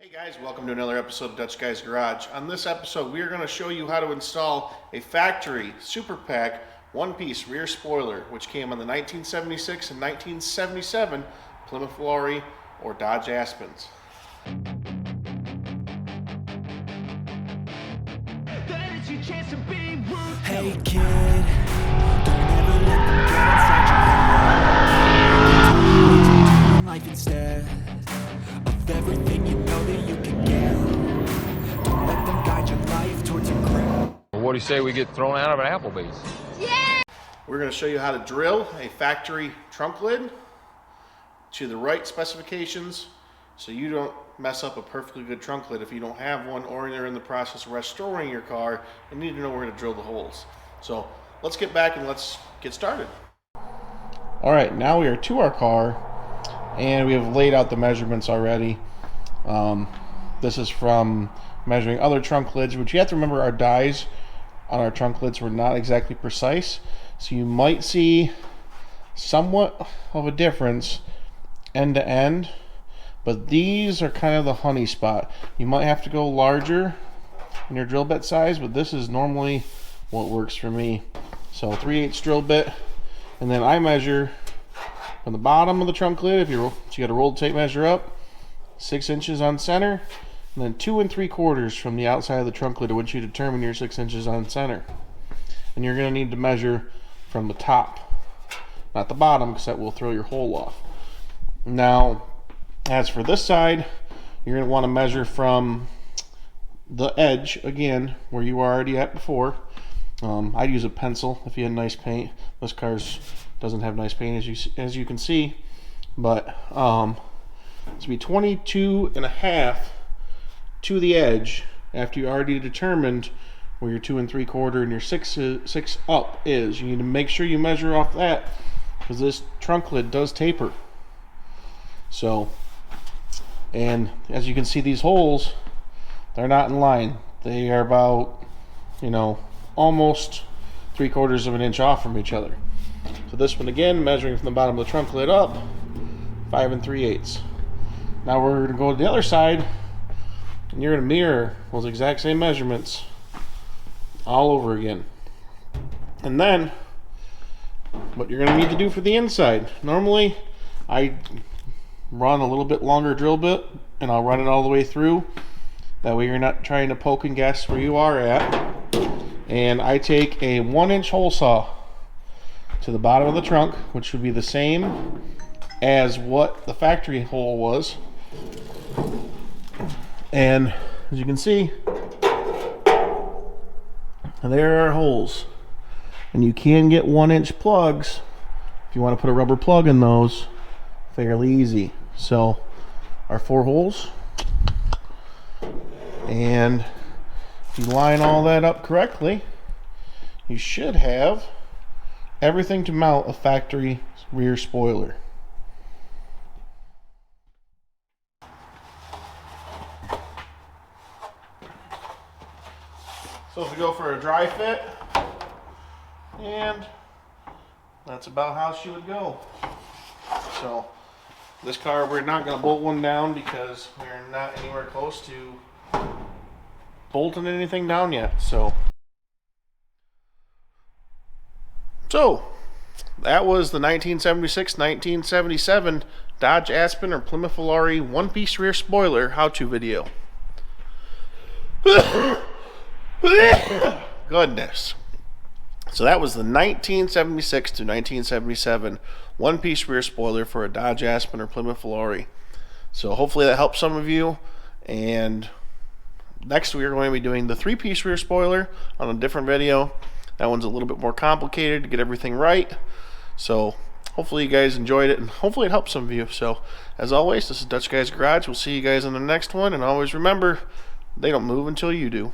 Hey guys, welcome to another episode of Dutch Guy's Garage. On this episode, we are going to show you how to install a factory Super Pack one-piece rear spoiler, which came on the 1976 and 1977 Plymouth Volare or Dodge Aspens. Hey kid, don't ever let them get inside your head. Life instead of everything you know that you can get. Don't let them guide your life towards your grave. What do you say we get thrown out of an Applebee's? Yeah! We're going to show you how to drill a factory trunk lid to the right specifications so you don't mess up a perfectly good trunk lid if you don't have one, or you're in the process of restoring your car and need to know where to drill the holes. So let's get back and let's get started. All right, now we are to our car and we have laid out the measurements already. This is from measuring other trunk lids, which you have to remember, our dies on our trunk lids were not exactly precise, so you might see somewhat of a difference end to end. But these are kind of the honey spot. You might have to go larger in your drill bit size, but this is normally what works for me. So 3/8 drill bit, and then I measure from the bottom of the trunk lid, if you got a rolled tape measure up, 6 inches on center, and then 2 3/4 from the outside of the trunk lid once you determine your 6 inches on center. And you're going to need to measure from the top, not the bottom, because that will throw your hole off. Now, as for this side, you're going to want to measure from the edge, again, where you were already at before. I'd use a pencil if you had nice paint. This car doesn't have nice paint, as you can see. But it's be 22.5 to the edge after you already determined where your 2 3/4 and your 6 up is. You need to make sure you measure off that, because this trunk lid does taper. So, and as you can see, these holes, they're not in line. They are about, almost 3/4 of an inch off from each other. So this one, again, measuring from the bottom of the trunk lid up, 5 3/8. Now we're going to go to the other side, and you're going to mirror those exact same measurements all over again. And then, what you're going to need to do for the inside. Normally, I run a little bit longer drill bit, and I'll run it all the way through. That way you're not trying to poke and guess where you are at. And I take a 1-inch hole saw to the bottom of the trunk, which would be the same as what the factory hole was. And as you can see, there are holes. And you can get 1-inch plugs if you want to put a rubber plug in those. Fairly easy. So our 4 holes, and if you line all that up correctly, you should have everything to mount a factory rear spoiler. So if we go for a dry fit, and that's about how she would go. So this car, we're not going to bolt one down because we're not anywhere close to bolting anything down yet. So that was the 1976-1977 Dodge Aspen or Plymouth Volare one-piece rear spoiler how-to video. Goodness. So that was the 1976 to 1977 one-piece rear spoiler for a Dodge Aspen or Plymouth Volare. So hopefully that helps some of you. And next we are going to be doing the 3-piece rear spoiler on a different video. That one's a little bit more complicated to get everything right. So hopefully you guys enjoyed it, and hopefully it helps some of you. So as always, this is Dutch Guy's Garage. We'll see you guys in the next one. And always remember, they don't move until you do.